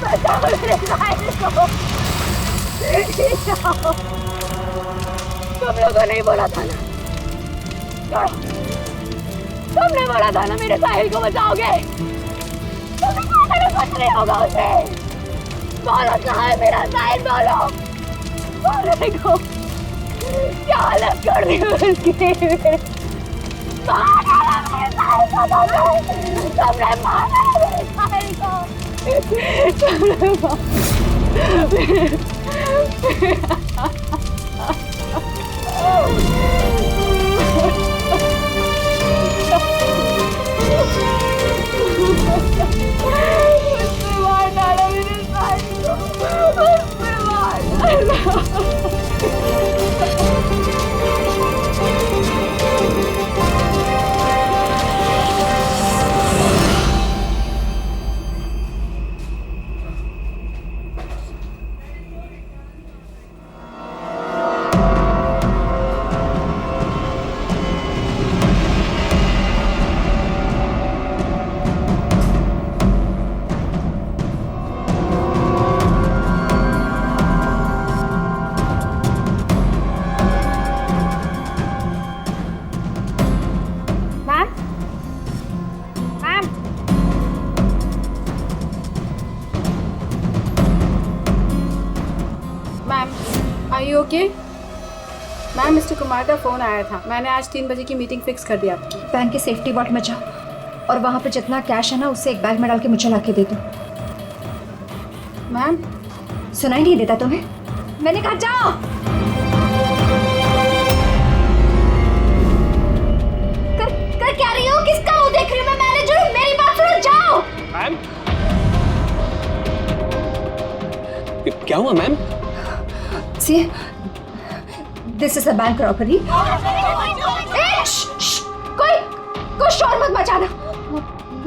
बचाओ मेरे साहिल को। तुम लोगों ने बोला था ना, तुमने बोला था ना मेरे साहिल को बचाओगे। तुमने कहा था ना कुछ नहीं होगा उसे। बोलो कहाँ है मेरा साहिल, बोलो। बोलने को क्या हालत कर दी उसकी। मार डाला मेरे साहिल को, तुमने मार डाला मेरे साहिल को। तुमने मार डाला मेरे साहिल को, मार डाला। ओके मैम, मिस्टर कुमार का फ़ोन आया था। मैंने आज 3 बजे की मीटिंग फिक्स कर दी आपकी। बैंक के सेफ्टी वॉल्ट में जाओ और वहाँ पे जितना कैश है ना उसे एक बैग में डाल के मुझे ला के दे दो। मैम सुनाई नहीं देता तुम्हें? मैंने कहा जाओ। कर क्या रही हो? किसका मुंह देख रही हो? मैं मैनेजर हूँ, मेरी बात सुनो, जाओ। मैम क्या हुआ ma'am? See, this is a bank robbery. कोई शोर मत मचाना।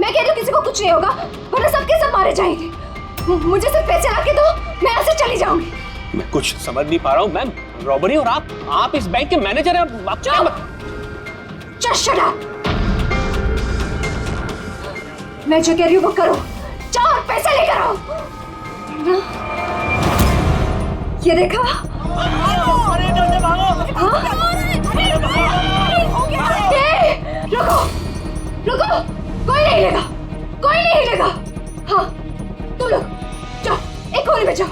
मैं कह रही हूँ किसी को कुछ नहीं होगा, वरना सबके सब मारे जाएंगे। मुझे सिर्फ पैसे ला के दो, मैं यहाँ से चली जाऊंगी। मैं कुछ समझ नहीं पा रहा हूँ मैम। रॉबरी और आप इस बैंक के मैनेजर हैं। आप क्या Just shut up. मैं जो कह रही हूँ वो करो। जाओ और पैसे लेकर आओ। ये देखा? रुको, कोई नहीं हिलेगा, कोई नहीं हिलेगा। हाँ, तुम लोग जाओ, एक कोने में जाओ।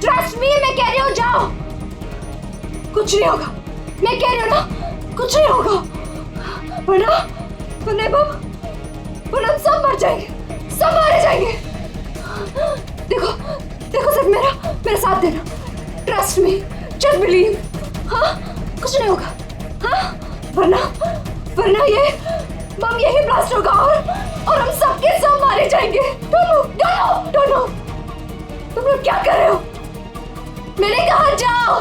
ट्रस्ट मी, मैं कह रही हूँ जाओ। कुछ नहीं होगा, मैं कह रही हूँ ना, कुछ नहीं होगा। वरना हम सब मर जाएंगे, सब मारे जाएंगे। देखो सिर्फ मेरा साथ देना। Trust me, just believe. हाँ, कुछ नहीं होगा। हाँ, वरना ये बम यही ब्लास्ट होगा और हम सबके सब मारे जाएंगे। Don't know. तुम लोग क्या कर रहे हो? मैंने कहा जाओ।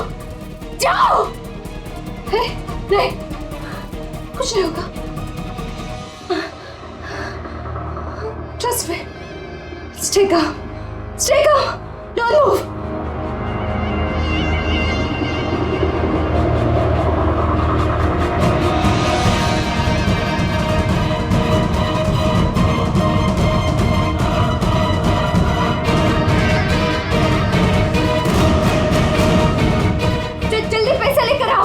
नहीं, कुछ नहीं होगा। Trust me, stay calm, don't move. जल्दी पैसा लेकर आओ।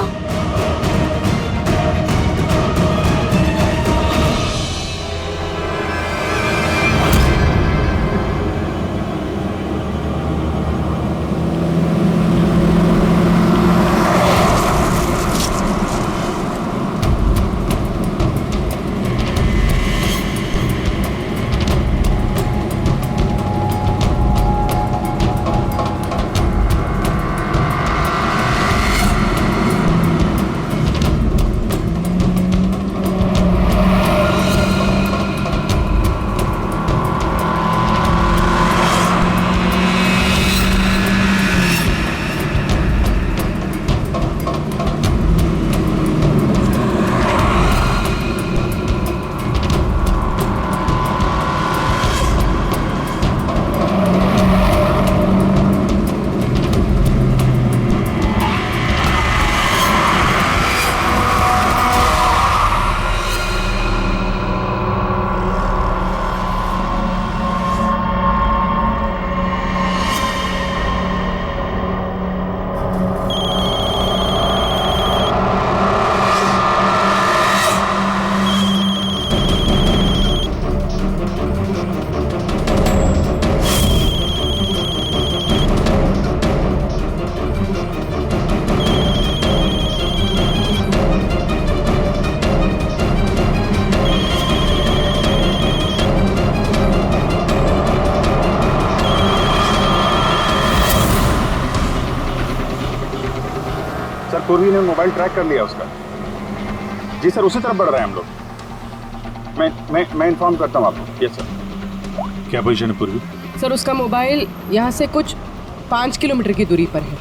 पूर्वी ने मोबाइल ट्रैक कर लिया उसका। जी सर, उसी तरफ बढ़ रहे हैं हम लोग। मैं इन्फॉर्म करता हूँ आपको। Yes sir. क्या पोजीशन है पूर्वी? सर उसका मोबाइल यहाँ से कुछ 5 किलोमीटर की दूरी पर है।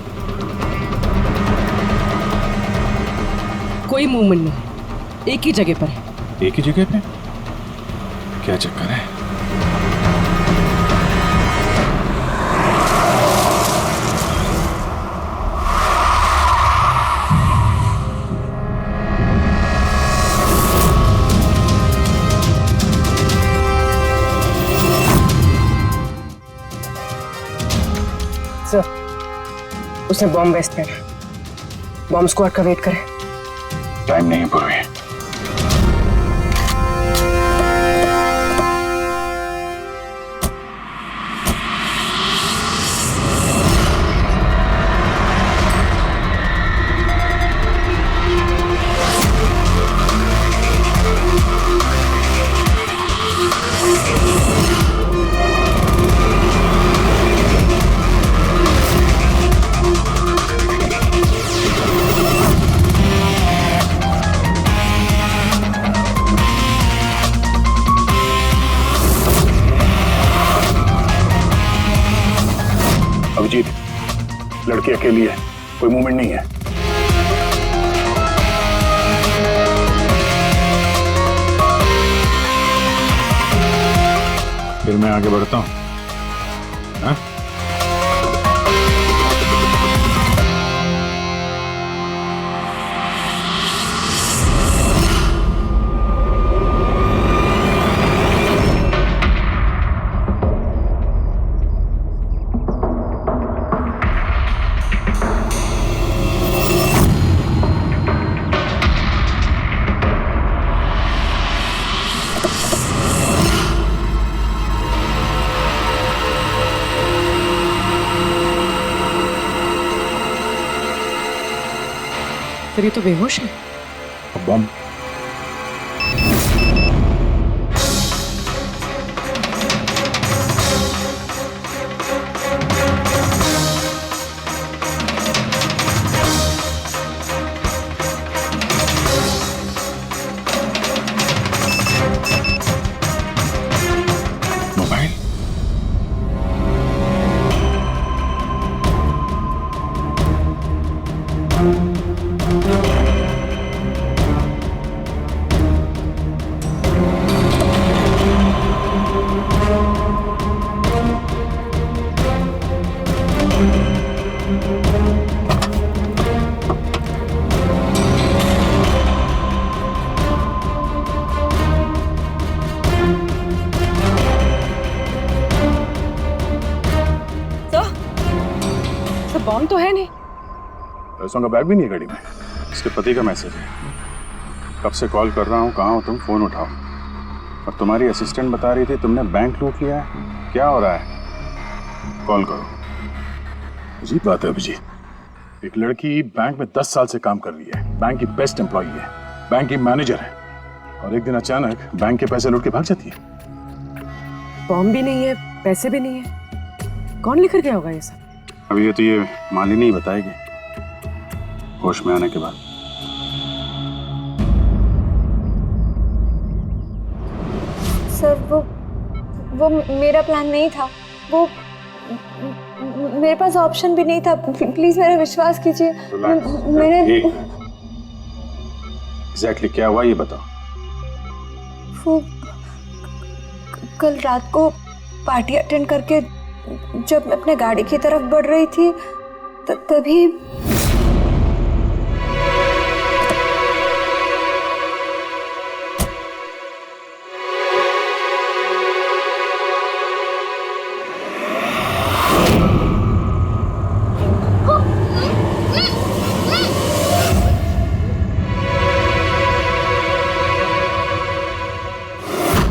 कोई मूवमेंट नहीं है, एक ही जगह पर है। एक ही जगह पे? क्या चक्कर है? सर उसने बॉम्ब वेस्ट पहना, बॉम्ब स्क्वाड का वेट करें। टाइम नहीं है पूर्वी। अभिजीत, लड़की अकेली है, कोई मूवमेंट नहीं है। फिर मैं आगे बढ़ता हूं। हाँ? सर ये तो बेहोश है। बॉम्ब। मोबाइल। सर बॉम्ब तो है नहीं। पैसों का बैग भी नहीं है गाड़ी में। इसके पति का मैसेज है। कब से कॉल कर रहा हूँ, कहाँ हो तुम, फोन उठाओ। और तुम्हारी असिस्टेंट बता रही थी तुमने बैंक लूट लिया है। क्या हो रहा है? कॉल करो। अजीब बात है अभिजीत, एक लड़की बैंक में 10 साल से काम कर रही है, बैंक की बेस्ट एम्प्लॉई है, बैंक की मैनेजर है, और एक दिन अचानक बैंक के पैसे लूट के भाग जाती है। बॉम्ब भी नहीं है, पैसे भी नहीं है, कौन लेकर गया होगा ये सब? अभी ये मालिनी ही बताएगी होश में आने के बाद। सर वो मेरा प्लान नहीं था। वो मेरे पास ऑप्शन भी नहीं था। प्लीज मेरा विश्वास कीजिए। मैंने एग्जैक्टली क्या हुआ ये बताओ। वो कल रात को पार्टी अटेंड करके जब मैं अपने गाड़ी की तरफ बढ़ रही थी तभी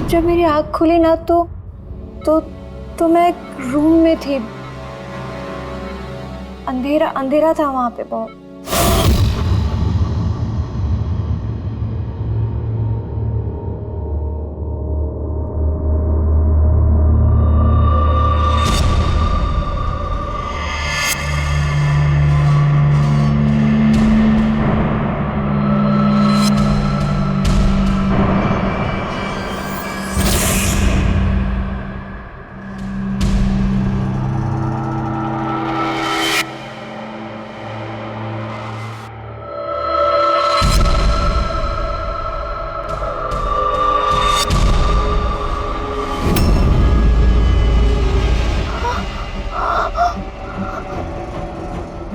जब मेरी आँख खुली ना तो मैं एक रूम में थी। अंधेरा अंधेरा था वहां पे बहुत।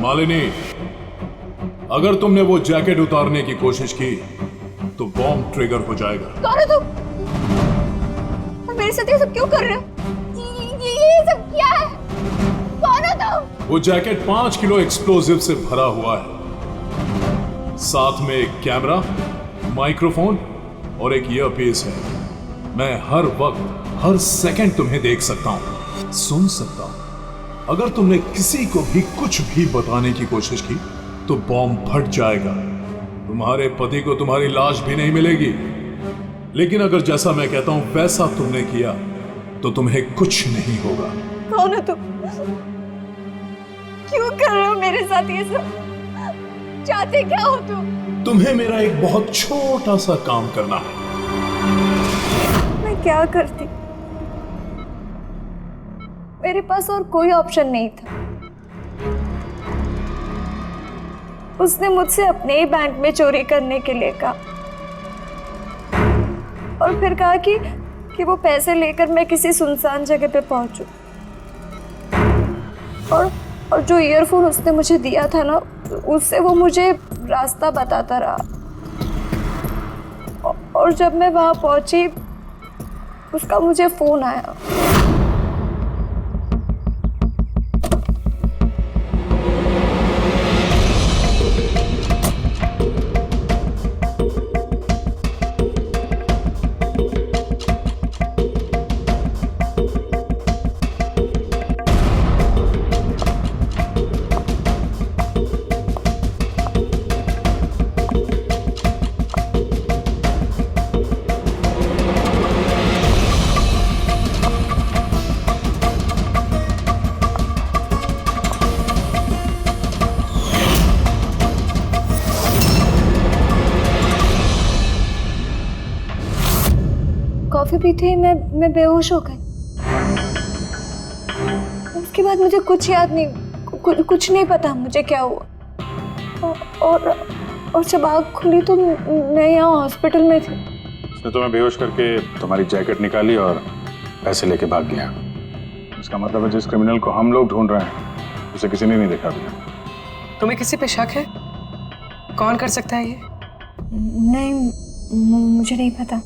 मालिनी, अगर तुमने वो जैकेट उतारने की कोशिश की तो बॉम्ब ट्रिगर हो जाएगा। कौन हो तुम? और मेरे साथ ये सब क्यों कर रहे हो? ये सब क्या है? कौन हो तुम? वो जैकेट 5 किलो एक्सप्लोजिव से भरा हुआ है, साथ में एक कैमरा, माइक्रोफोन और एक ईयरपीस है। मैं हर वक्त हर सेकंड तुम्हें देख सकता हूं, सुन सकता हूं। अगर तुमने किसी को भी कुछ भी बताने की कोशिश की तो बॉम्ब फट जाएगा। तुम्हारे पति को तुम्हारी लाश भी नहीं मिलेगी। लेकिन अगर जैसा मैं कहता हूं वैसा तुमने किया तो तुम्हें कुछ नहीं होगा। कौन हो तुम? क्यों कर रहे हो मेरे साथ ये सब? चाहते क्या हो तुम? तुम्हें मेरा एक बहुत छोटा सा काम करना है। मैं क्या करती? मेरे पास और कोई ऑप्शन नहीं था। उसने मुझसे अपने ही बैंक में चोरी करने के लिए कहा और फिर कहा कि वो पैसे लेकर मैं किसी सुनसान जगह पे पहुंचूं। और जो ईयरफोन उसने मुझे दिया था ना, उससे वो मुझे रास्ता बताता रहा। और जब मैं वहां पहुंची, उसका मुझे फोन आया। कॉफी पीते ही मैं बेहोश हो गई। उसके बाद मुझे कुछ याद नहीं, कुछ नहीं पता मुझे क्या हुआ। और जब आँख खुली तो मैं यहाँ हॉस्पिटल में थी। उसने तुम्हें बेहोश करके तुम्हारी जैकेट निकाली और पैसे लेके भाग गया। इसका मतलब है जिस क्रिमिनल को हम लोग ढूंढ रहे हैं उसे किसी ने नहीं देखा अभी। तुम्हें किसी पे शक है? कौन कर सकता है ये? नहीं, मुझे नहीं पता।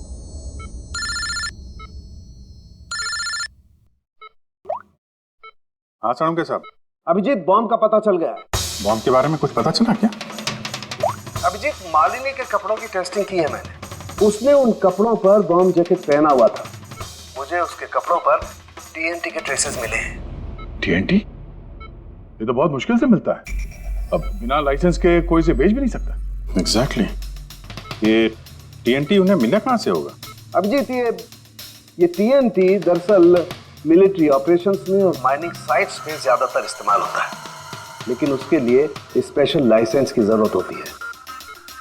हाँ साणुके साहब। अभिजीत, बॉम्ब का पता चल गया है। बॉम्ब के बारे में कुछ पता चला क्या? अभिजीत, मालिनी के कपड़ों की टेस्टिंग की है मैंने। उसने उन कपड़ों पर बॉम्ब जैकेट पहना हुआ था। मुझे उसके कपड़ों पर टीएनटी के ट्रेसेस मिले हैं। टीएनटी? ये तो बहुत मुश्किल से मिलता है। अब बिना लाइसेंस के कोई से बेच भी नहीं सकता। एग्जैक्टली। ये टीएनटी उन्हें मिला कहाँ से होगा? अभिजीत, ये टीएनटी दरअसल मिलिट्री ऑपरेशंस में और माइनिंग साइट्स में ज्यादातर इस्तेमाल होता है, लेकिन उसके लिए स्पेशल लाइसेंस की जरूरत होती है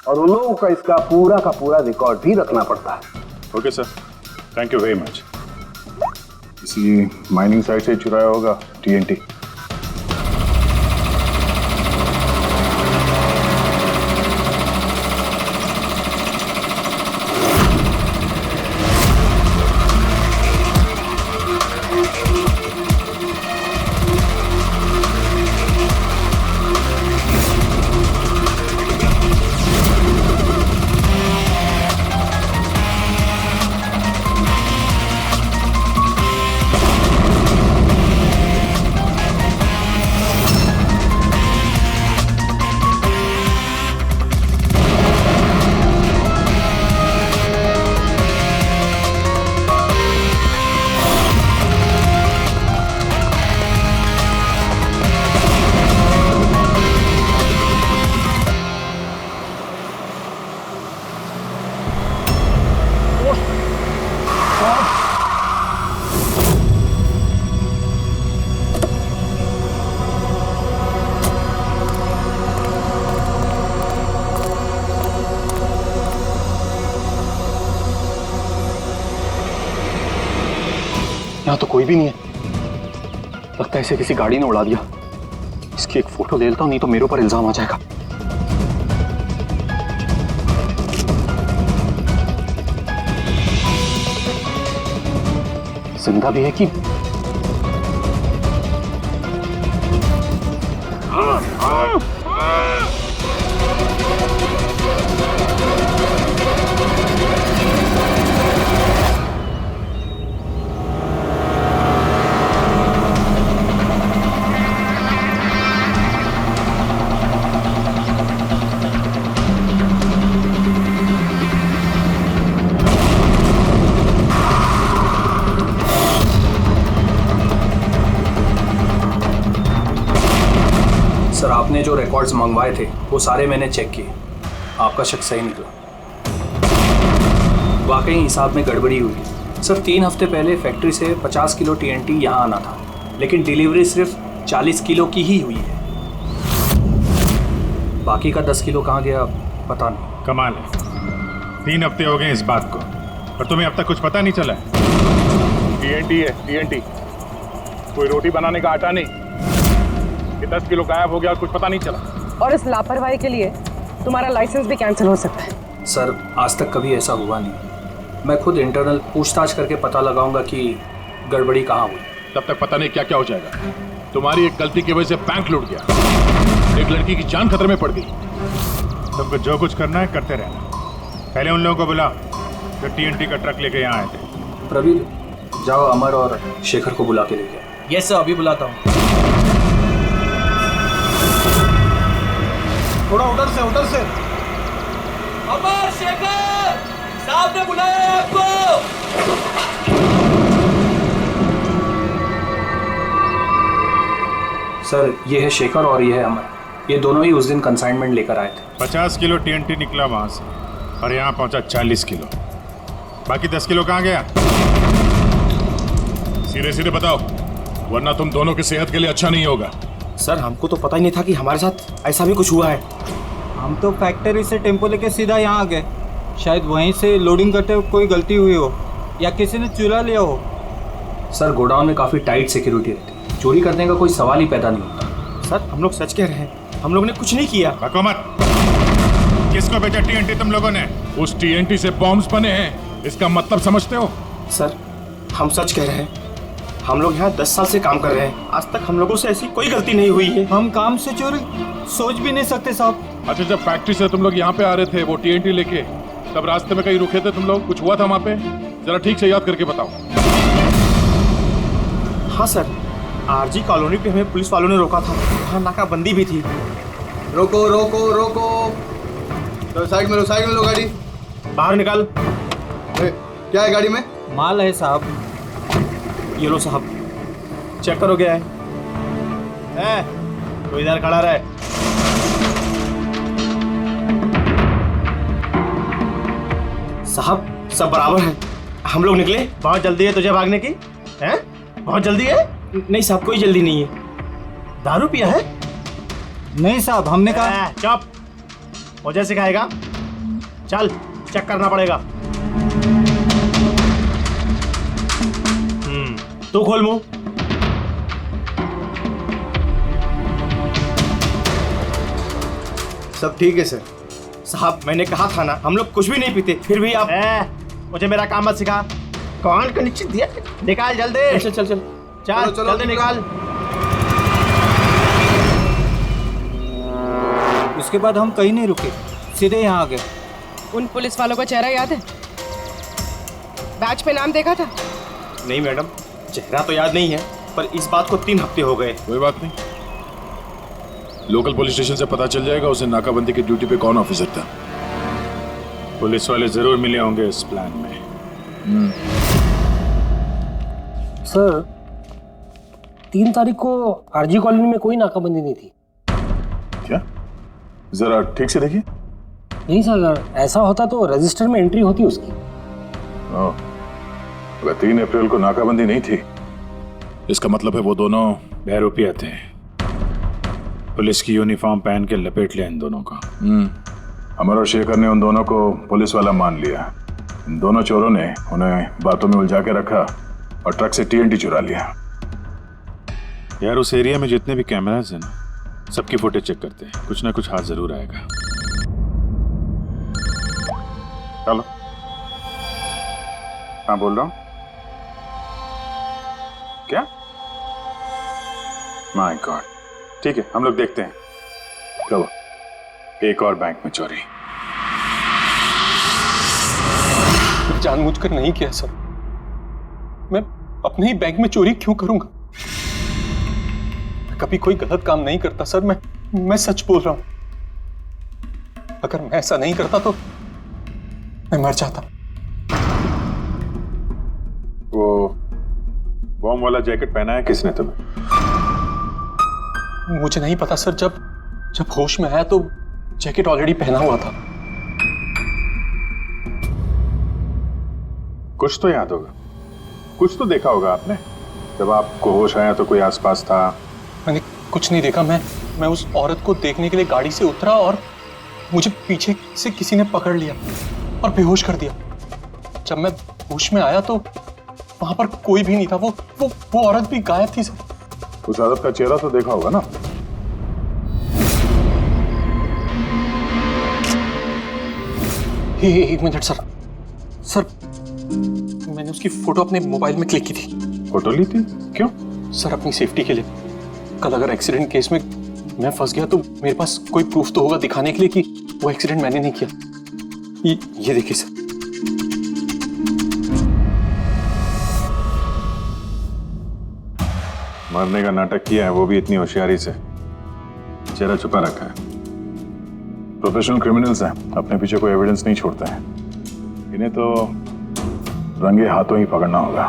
और उन लोगों का इसका पूरा का पूरा रिकॉर्ड भी रखना पड़ता है। Okay sir, thank you very much. किसी माइनिंग साइट से चुराया होगा टीएनटी। यहाँ तो कोई भी नहीं है। लगता है इसे किसी गाड़ी ने उड़ा दिया। इसकी एक फोटो ले लेता हूँ, नहीं तो मेरे ऊपर इल्जाम आ जाएगा। जिंदा भी है कि रिकॉर्ड्स मंगवाए थे वो सारे मैंने चेक किए, आपका शक सही निकला। वाकई हिसाब में गड़बड़ी हुई है सर। 3 हफ्ते पहले फैक्ट्री से 50 किलो TNT यहाँ आना था, लेकिन डिलीवरी सिर्फ 40 किलो की ही हुई है। बाकी का 10 किलो कहाँ गया पता नहीं। कमाल है, 3 हफ्ते हो गए इस बात को और तुम्हें अब तक कुछ पता नहीं चला है। TNT है TNT, कोई रोटी बनाने का आटा नहीं। ये 10 किलो गायब हो गया, कुछ पता नहीं चला। और इस लापरवाही के लिए तुम्हारा लाइसेंस भी कैंसिल हो सकता है। सर आज तक कभी ऐसा हुआ नहीं, मैं खुद इंटरनल पूछताछ करके पता लगाऊंगा कि गड़बड़ी कहाँ हुई। तब तक पता नहीं क्या क्या हो जाएगा। तुम्हारी एक गलती की वजह से बैंक लूट गया, एक लड़की की जान खतरे में पड़ गई। तुमको जो कुछ करना है करते रहना। पहले उन लोगों को बुला जो TNT का ट्रक लेके यहाँ आए थे। प्रवीण जाओ अमर और शेखर को बुला के लेके आओ। यस सर, अभी बुलाता हूँ। थोड़ा उधर से। अमर, शेखर साहब ने बुलाया है आपको। सर ये है शेखर और ये है अमर, ये दोनों ही उस दिन कंसाइनमेंट लेकर आए थे। 50 किलो TNT निकला वहां से और यहाँ पहुंचा 40 किलो। बाकी 10 किलो कहाँ गया? सीधे बताओ, वरना तुम दोनों की सेहत के लिए अच्छा नहीं होगा। सर हमको तो पता ही नहीं था कि हमारे साथ ऐसा भी कुछ हुआ है। हम तो फैक्ट्री से टेम्पो लेके सीधा यहाँ आ गए। शायद वहीं से लोडिंग करते हुए कोई गलती हुई हो या किसी ने चुरा लिया हो। सर गोडाउन में काफ़ी टाइट सिक्योरिटी रहती है, चोरी करने का कोई सवाल ही पैदा नहीं होता। सर हम लोग सच कह रहे हैं, हम लोग ने कुछ नहीं किया। बको मत। किसको भेजा TNT तुम लोगों ने? उस TNT से बॉम्ब्स बने हैं, इसका मतलब समझते हो? सर हम सच कह रहे हैं, हम लोग यहाँ 10 साल से काम कर रहे हैं, आज तक हम लोगों से ऐसी कोई गलती नहीं हुई है। हम काम से चोरी सोच भी नहीं सकते साहब। अच्छा, जब फैक्ट्री से तुम लोग यहाँ पे आ रहे थे वो TNT लेके, तब रास्ते में कहीं रुके थे तुम लोग? कुछ हुआ था वहाँ पे? जरा ठीक से याद करके बताओ। हाँ सर, RG कॉलोनी पे हमें पुलिस वालों ने रोका था, वहाँ नाकाबंदी भी थी। रोको रोको रोको, साइड में लो गाड़ी। बाहर निकाल। क्या है गाड़ी में? माल है साहब। ये लो साहब, चेक करो क्या है। तो इधर खड़ा रहे। साहब सब बराबर है, हम लोग निकले। बहुत जल्दी है तुझे भागने की? हैं? बहुत जल्दी है? नहीं साहब कोई जल्दी नहीं है। दारू पिया है? नहीं साहब, हमने कहा। चुप, मुझे सिखाएगा? चल चेक करना पड़ेगा। तू खोल मुंह। सब ठीक है सर। साहब मैंने कहा था ना, हम लोग कुछ भी नहीं पीते, फिर भी आप मुझे मेरा काम मत सिखा। कौन का निश्चित दिया? निकाल जल्दी। चल चल चल चल जल्दी निकाल। उसके बाद हम कहीं नहीं रुके, सीधे यहाँ आ गए। उन पुलिस वालों का चेहरा याद है? बैच पे नाम देखा था? नहीं मैडम, चेहरा तो याद नहीं है, पर इस बात को 3 हफ्ते हो गए। कोई बात नहीं, लोकल पुलिस स्टेशन से पता चल जाएगा उसे नाकाबंदी की ड्यूटी पे कौन ऑफिसर था। पुलिस वाले जरूर मिले होंगे इस प्लान में। सर 3 तारीख को RG कॉलोनी में कोई नाकाबंदी नहीं थी। क्या? जरा ठीक से देखिए। नहीं सर, अगर ऐसा होता तो रजिस्टर में एंट्री होती उसकी। अगर 3 अप्रैल को नाकाबंदी नहीं थी, इसका मतलब है वो दोनों बहरूपिया थे। पुलिस की यूनिफॉर्म पहन के लपेट लिया इन दोनों का। अमर और शेखर ने उन दोनों को पुलिस वाला मान लिया। इन दोनों चोरों ने उन्हें बातों में उलझा के रखा और ट्रक से TNT चुरा लिया। यार उस एरिया में जितने भी कैमरास हैं ना, सबकी फुटेज चेक करते हैं, कुछ ना कुछ हाथ जरूर आएगा। हेलो, हाँ बोल रहा हूँ। क्या? माय गॉड, ठीक है हम लोग देखते हैं। चलो, एक और बैंक में चोरी। जानबूझकर नहीं किया सर, मैं अपने ही बैंक में चोरी क्यों करूंगा? मैं कभी कोई गलत काम नहीं करता सर, मैं सच बोल रहा हूं। अगर मैं ऐसा नहीं करता तो मैं मर जाता। वो बॉम्ब वाला जैकेट पहना है किसने तुम्हें? मुझे नहीं पता सर, जब होश में आया तो जैकेट ऑलरेडी पहना हुआ था। कुछ तो याद होगा, कुछ तो देखा होगा आपने। जब आपको होश आया तो कोई आसपास था? मैंने कुछ नहीं देखा। मैं उस औरत को देखने के लिए गाड़ी से उतरा और मुझे पीछे से किसी ने पकड़ लिया और बेहोश कर दिया। जब मैं होश में आया तो वहां पर कोई भी नहीं था। वो औरत भी गायब थी सर। उस औरत का चेहरा तो देखा होगा ना? एक मिनट सर, मैंने उसकी फोटो अपने मोबाइल में क्लिक की थी। फोटो ली थी? क्यों? सर अपनी सेफ्टी के लिए। कल अगर एक्सीडेंट केस में मैं फंस गया तो मेरे पास कोई प्रूफ तो होगा दिखाने के लिए कि वो एक्सीडेंट मैंने नहीं किया। ये देखिए सर। मरने का नाटक किया है, वो भी इतनी होशियारी से। चेहरा छुपा रखा है। प्रोफेशनल क्रिमिनल्स हैं, अपने पीछे कोई एविडेंस नहीं छोड़ते हैं। इन्हें तो रंगे हाथों ही पकड़ना होगा।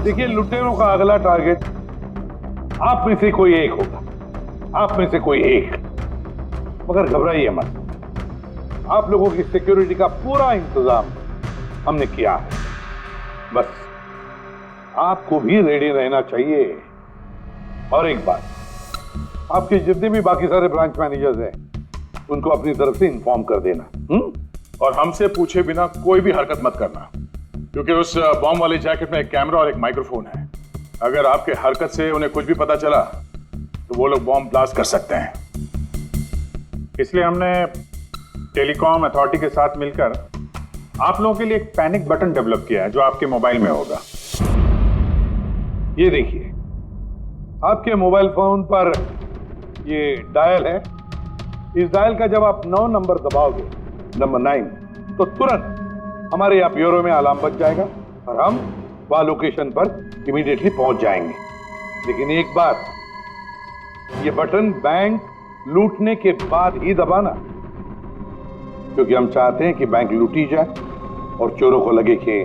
देखिए, लुटेरों का अगला टारगेट आप में से कोई एक होगा, आप में से कोई एक। मगर घबराइए मत, आप लोगों की सिक्योरिटी का पूरा इंतजाम हमने किया है। बस आपको भी रेडी रहना चाहिए। और एक बात, आपके जितने भी बाकी सारे ब्रांच मैनेजर्स हैं उनको अपनी तरफ से इन्फॉर्म कर देना। और हमसे पूछे बिना कोई भी हरकत मत करना, क्योंकि उस बॉम्ब वाले जैकेट में एक कैमरा और एक माइक्रोफोन है। अगर आपके हरकत से उन्हें कुछ भी पता चला तो वो लोग बॉम्ब ब्लास्ट कर सकते हैं। इसलिए हमने टेलीकॉम अथॉरिटी के साथ मिलकर आप लोगों के लिए एक पैनिक बटन डेवलप किया है जो आपके मोबाइल में होगा। ये देखिए, आपके मोबाइल फोन पर ये डायल है। इस डायल का जब आप 9 नंबर दबाओगे, नंबर 9, तो तुरंत हमारे यहाँ ब्यूरो में अलार्म बज जाएगा और हम वहां लोकेशन पर इमीडिएटली पहुंच जाएंगे। लेकिन एक बात, ये बटन बैंक लूटने के बाद ही दबाना, क्योंकि हम चाहते हैं कि बैंक लूटी जाए और चोरों को लगे कि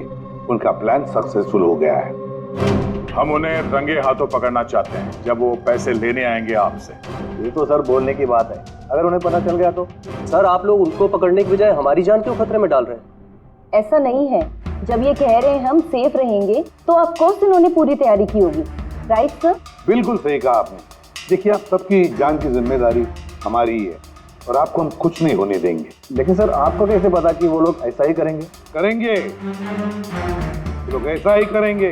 उनका प्लान सक्सेसफुल हो गया है। हम उन्हें रंगे हाथों पकड़ना चाहते हैं जब वो पैसे लेने आएंगे आपसे। ये तो सर बोलने की बात है, अगर उन्हें पता चल गया तो? सर आप लोग उनको पकड़ने की बजाय हमारी जान क्यों खतरे में डाल रहे हैं? ऐसा नहीं है, जब ये कह रहे हैं हम सेफ रहेंगे तो ऑफकोर्स इन्होंने पूरी तैयारी की होगी। Right sir? बिल्कुल सही कहा आपने। देखिए, आप सबकी जान की जिम्मेदारी हमारी ही है और आपको हम कुछ नहीं होने देंगे। लेकिन सर आपको कैसे पता कि वो लोग ऐसा ही करेंगे? करेंगे, लोग ऐसा ही करेंगे,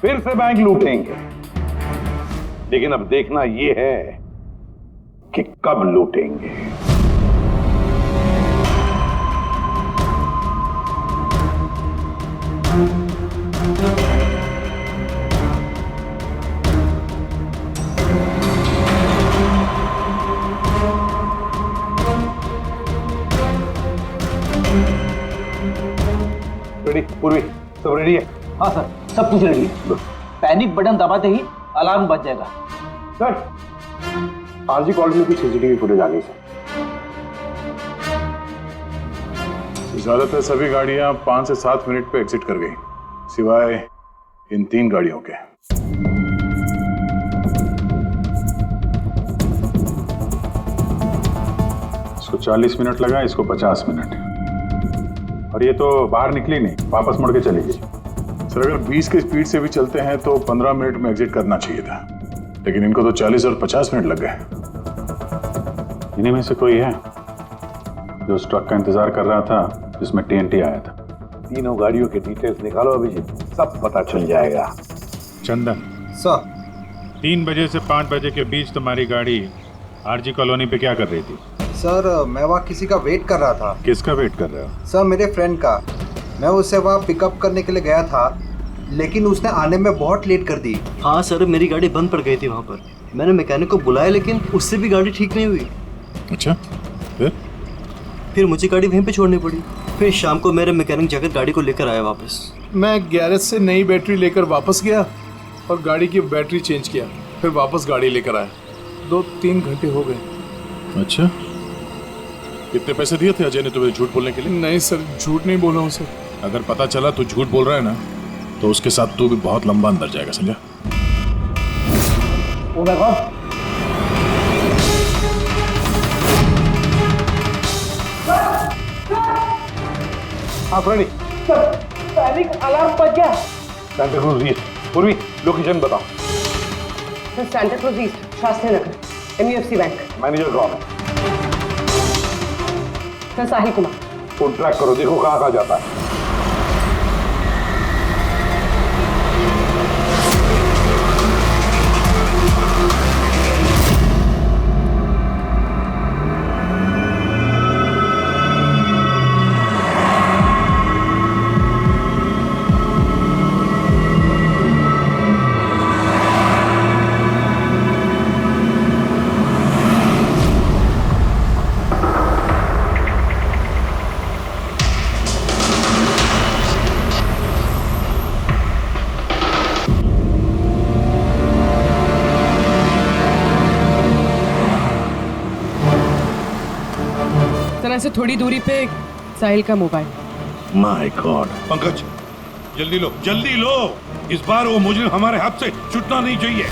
फिर से बैंक लूटेंगे। लेकिन अब देखना ये है कि कब लूटेंगे। रेडी? पूर्वी सब रेडी है? हाँ सर, सब कुछ रेडी है। पैनिक बटन दबाते ही अलार्म बज जाएगा। सर, आरजी कॉलोनी की सीसीटीवी फुटेज आ गई सर। ज्यादातर सभी गाड़ियां 5 से 7 मिनट पे एग्जिट कर गई, सिवाय इन 3 गाड़ियों के। इसको 40 मिनट लगा, इसको 50 मिनट। और ये तो बाहर निकली नहीं, वापस मुड़ के चली गई। सर अगर 20 की स्पीड से भी चलते हैं तो 15 मिनट में एग्जिट करना चाहिए था, लेकिन इनको तो 40 और 50 मिनट लग गए। इन्हीं में से कोई है जो उस ट्रक का इंतजार कर रहा था जिसमें TNT आया था? तीनों गाड़ियों के डिटेल्स निकालो अभिजीत, सब पता चल जाएगा। चंदन सर, 3 बजे से 5 बजे के बीच तुम्हारी गाड़ी आरजी कॉलोनी पे क्या कर रही थी? सर मैं वहाँ किसी का वेट कर रहा था। किसका वेट कर रहे हो? सर मेरे फ्रेंड का। मैं उसे वहाँ पिकअप करने के लिए गया था, लेकिन उसने आने में बहुत लेट कर दी। हाँ सर, मेरी गाड़ी बंद पड़ गई थी वहाँ पर। मैंने मैकेनिक को बुलाया लेकिन उससे भी गाड़ी ठीक नहीं हुई। अच्छा, फिर मुझे गाड़ी वहीं पे छोड़नी पड़ी। फिर शाम को मेरे मैकेनिक जाकर गाड़ी को लेकर आया वापस। मैं गैरेज से नई बैटरी लेकर वापस गया और गाड़ी की बैटरी चेंज किया, फिर वापस गाड़ी लेकर आया। 2-3 घंटे हो गए। अच्छा, कितने पैसे दिए थे अजय ने तुम्हें झूठ बोलने के लिए? नहीं सर, झूठ नहीं बोला हूँ सर। अगर पता चला तू झूठ बोल रहा है ना, तो उसके साथ तू भी बहुत लंबा अंदर जाएगा, समझा? ओ माय गॉड, हाँ फ्रेंडी, पैनिक अलार्म बज गया। सेंटा क्रूज ईस्ट। पूर्वी, लोकेशन बताओ। Sir Santa Cruz east, Shastri Nagar, MUFC bank. Manager कौन है? Sir Sahil Kumar. Phone track करो, देखो कहाँ कहाँ जाता है। से थोड़ी दूरी पे साहिल का मोबाइल। My God. पंकज, जल्दी लो, जल्दी लो, इस बार वो मुजरिम हमारे हाथ से छूटना नहीं चाहिए।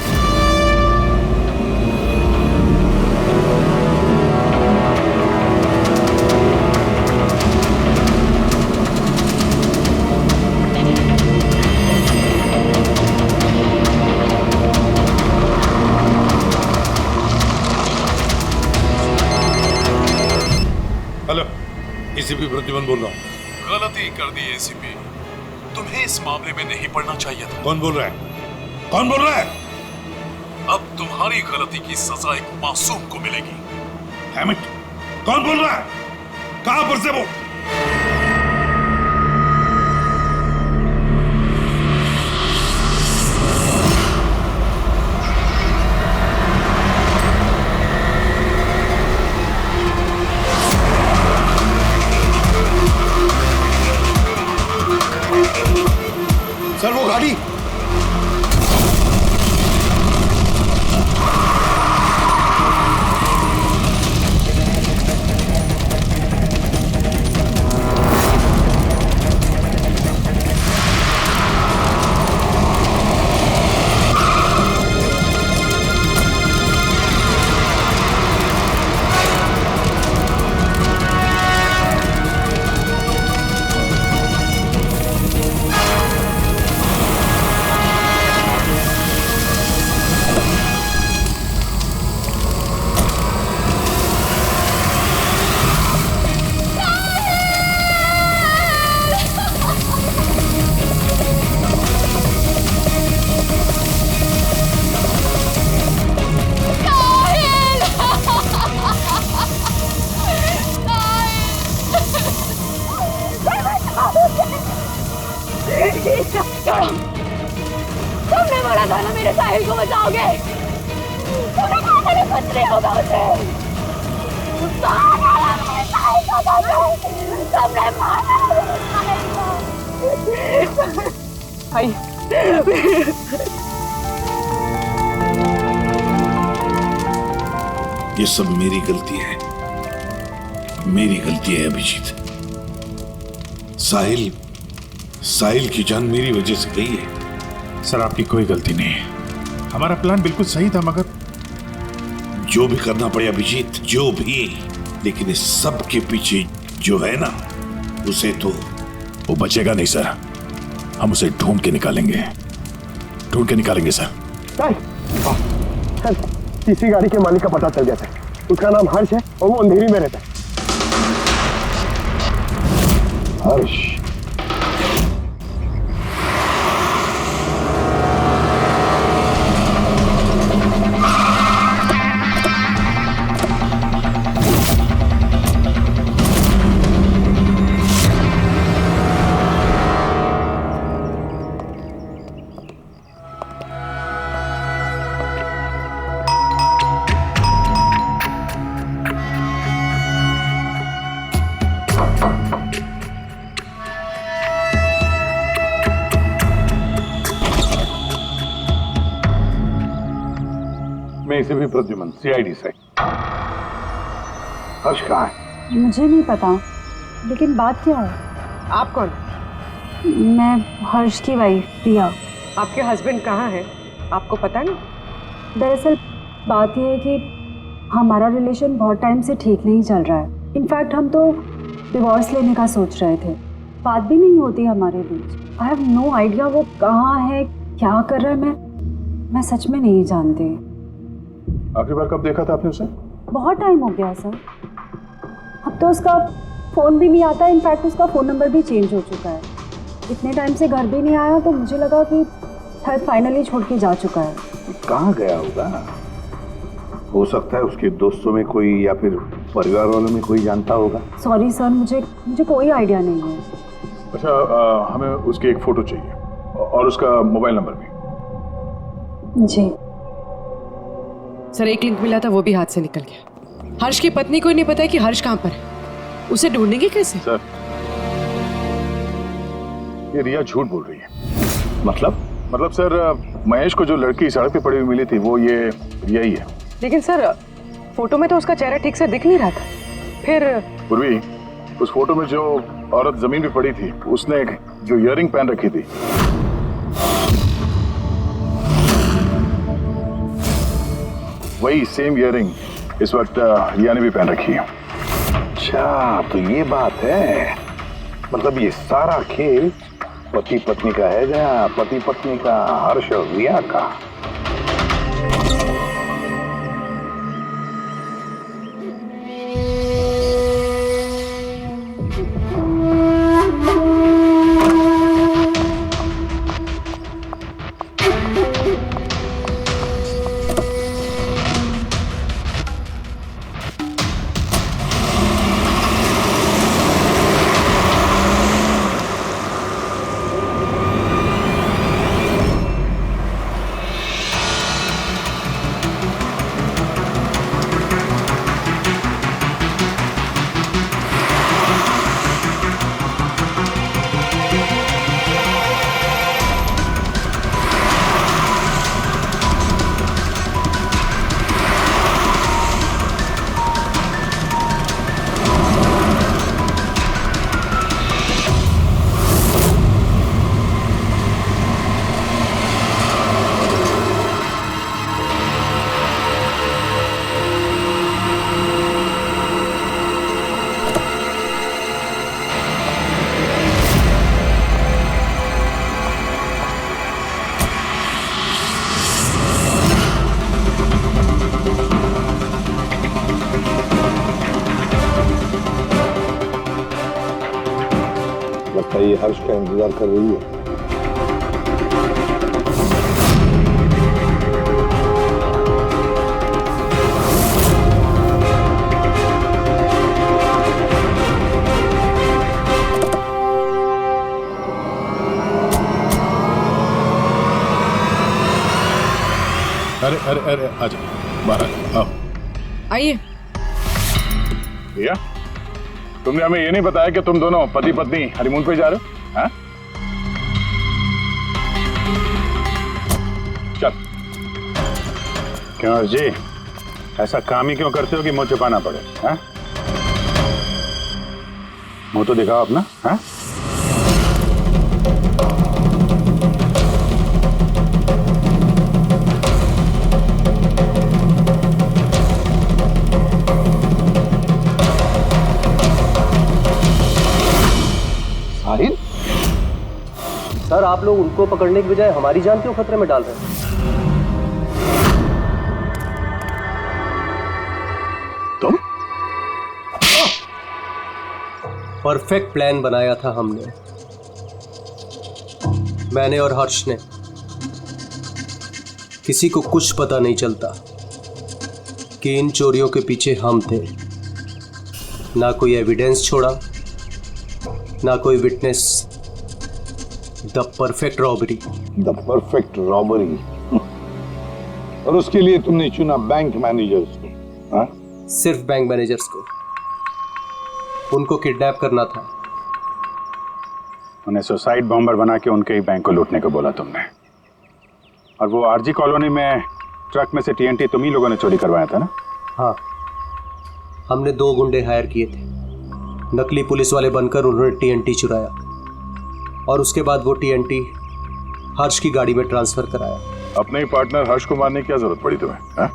एसीपी प्रतिबंध बोल रहा हूँ। गलती कर दी एसीपी, तुम्हें इस मामले में नहीं पड़ना चाहिए था। कौन बोल रहा है? कौन बोल रहा है? अब तुम्हारी गलती की सजा एक मासूम को मिलेगी। हैमिट, कौन बोल रहा है? कहां पर से वो? सर वो गाड़ी। तुमने बोला था ना मेरे साहिल को बचाओगे, तुमने कहा था ना कुछ नहीं होगा उसे। तुमने मारा मेरे साहिल को। भाई ये सब मेरी गलती है, मेरी गलती है अभिजीत। साहिल की जान मेरी वजह से गई है। सर आपकी कोई गलती नहीं है, हमारा प्लान बिल्कुल सही था, मगर जो भी करना पड़े अभिजीत, जो भी, लेकिन इस सब के पीछे जो है ना, उसे तो वो बचेगा नहीं सर। हम उसे ढूंढ के निकालेंगे सर। सर तीसरी गाड़ी के मालिक का पता चल गया था, उसका नाम हर्ष है और वो अंधेरी में रहता है। हर्ष, मैं इसे भी प्रद्युमन, CID से। हर्ष कहाँ है? मुझे नहीं पता, लेकिन बात क्या है? आप कौन? मैं हर्ष की वाइफ प्रिया। आपके हस्बैंड कहाँ है, आपको पता नहीं? दरअसल बात यह है कि हमारा रिलेशन बहुत टाइम से ठीक नहीं चल रहा है। इनफैक्ट हम तो डिवोर्स लेने का सोच रहे थे, बात भी नहीं होती हमारे बीच। आई हैव नो आइडिया वो कहाँ है, क्या कर रहा है, मैं सच में नहीं जानती। आखिरी बार कब देखा था आपने उसे? बहुत टाइम हो गया सर, अब तो उसका फ़ोन भी नहीं आता। इनफैक्ट उसका फ़ोन नंबर भी चेंज हो चुका है। इतने टाइम से घर भी नहीं आया, तो मुझे लगा कि शायद फाइनली छोड़ के जा चुका है। कहाँ गया होगा? हो सकता है उसके दोस्तों में कोई या फिर परिवार वालों में कोई जानता होगा। सॉरी सर, मुझे कोई आइडिया नहीं है। अच्छा, हमें उसकी एक फोटो चाहिए और उसका मोबाइल नंबर भी। जी सर, एक लिंक मिला था, वो भी हाथ से निकल गया। हर्ष की पत्नी को ही नहीं पता है कि हर्ष कहाँ पर है, उसे ढूंढेंगे कैसे? सर, ये रिया झूठ बोल रही है। मतलब सर, महेश को जो लड़की सड़क पे पड़ी हुई मिली थी वो ये रिया ही है। लेकिन सर, फोटो में तो उसका चेहरा ठीक से दिख नहीं रहा था। फिर पूर्वी, उस फोटो में जो औरत जमीन पे पड़ी थी, उसने एक जो इयररिंग पहन रखी थी, वही सेम इयररिंग इस वक्त रिया ने भी पहन रखी है। अच्छा, तो ये बात है। मतलब ये सारा खेल पति पत्नी का है, या पति पत्नी का, हर्ष और रिया का? लगता है ये हर्ष का इंतजार कर रही है। अरे अरे अरे, आजा बाहर आओ। आइए। भैया, तुमने हमें ये नहीं बताया कि तुम दोनों पति पत्नी हनीमून पे जा रहे हो? हाँ? चल। क्यों जी, ऐसा काम ही क्यों करते हो कि मुंह छुपाना पड़े? हाँ? मुंह तो दिखाओ अपना। हाँ? सर, आप लोग उनको पकड़ने की बजाय हमारी जान क्यों खतरे में डाल रहे हैं? तुम? परफेक्ट प्लान बनाया था हमने, मैंने और हर्ष ने। किसी को कुछ पता नहीं चलता कि इन चोरियों के पीछे हम थे। ना कोई एविडेंस छोड़ा, ना कोई witness. The perfect robbery. The perfect robbery. और उसके लिए तुमने चुना बैंक मैनेजर्स को? हाँ? सिर्फ बैंक मैनेजर्स को। उनको किडनैप करना था। उन्हें सुसाइड बॉम्बर बना के उनके ही बैंक को लूटने को बोला तुमने। और वो आरजी कॉलोनी में ट्रक में से टीएनटी तुम ही लोगों ने चोरी करवाया था ना? हाँ। हमने 2 गुंडे हायर किए थे। नकली पुलिस वाले बनकर उन्होंने टीएनटी चुराया और उसके बाद वो टीएनटी हर्ष की गाड़ी में ट्रांसफर कराया। अपने ही पार्टनर हर्ष को मारने की क्या जरूरत पड़ी तुम्हें? हा?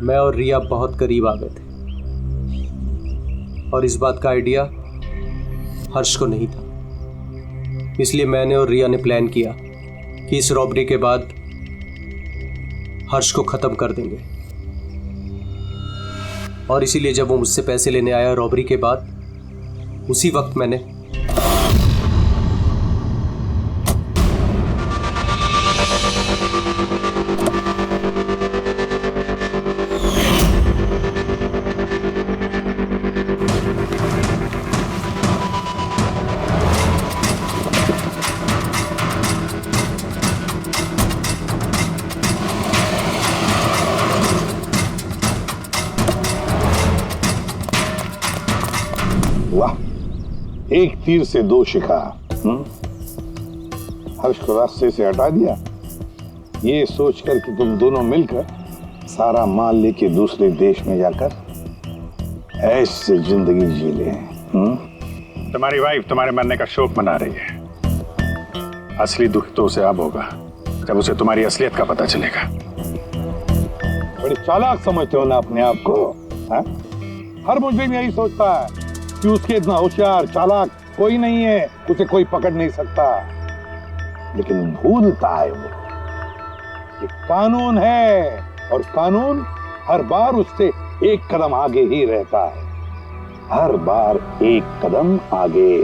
मैं और रिया बहुत करीब आ गए थे और इस बात का आइडिया हर्ष को नहीं था। इसलिए मैंने और रिया ने प्लान किया कि इस रॉबरी के बाद हर्ष को खत्म कर देंगे। और इसीलिए जब वो मुझसे पैसे लेने आया रॉबरी के बाद, उसी वक्त मैंने वाह, एक तीर से 2 शिकार। हर्ष को रास्ते से हटा दिया, ये सोचकर कि तुम दोनों मिलकर सारा माल लेके दूसरे देश में जाकर ऐसे जिंदगी जी ले। तुम्हारी वाइफ तुम्हारे मरने का शोक मना रही है। असली दुख तो उसे अब होगा जब उसे तुम्हारी असलियत का पता चलेगा। बड़ी चालाक समझते हो ना अपने आप को? हा? हर मुजरिम यही सोचता है कि उसके इतना होशियार चालाक कोई नहीं है, उसे कोई पकड़ नहीं सकता। लेकिन भूलता है वो कि कानून है और कानून हर बार उससे एक कदम आगे ही रहता है, हर बार एक कदम आगे।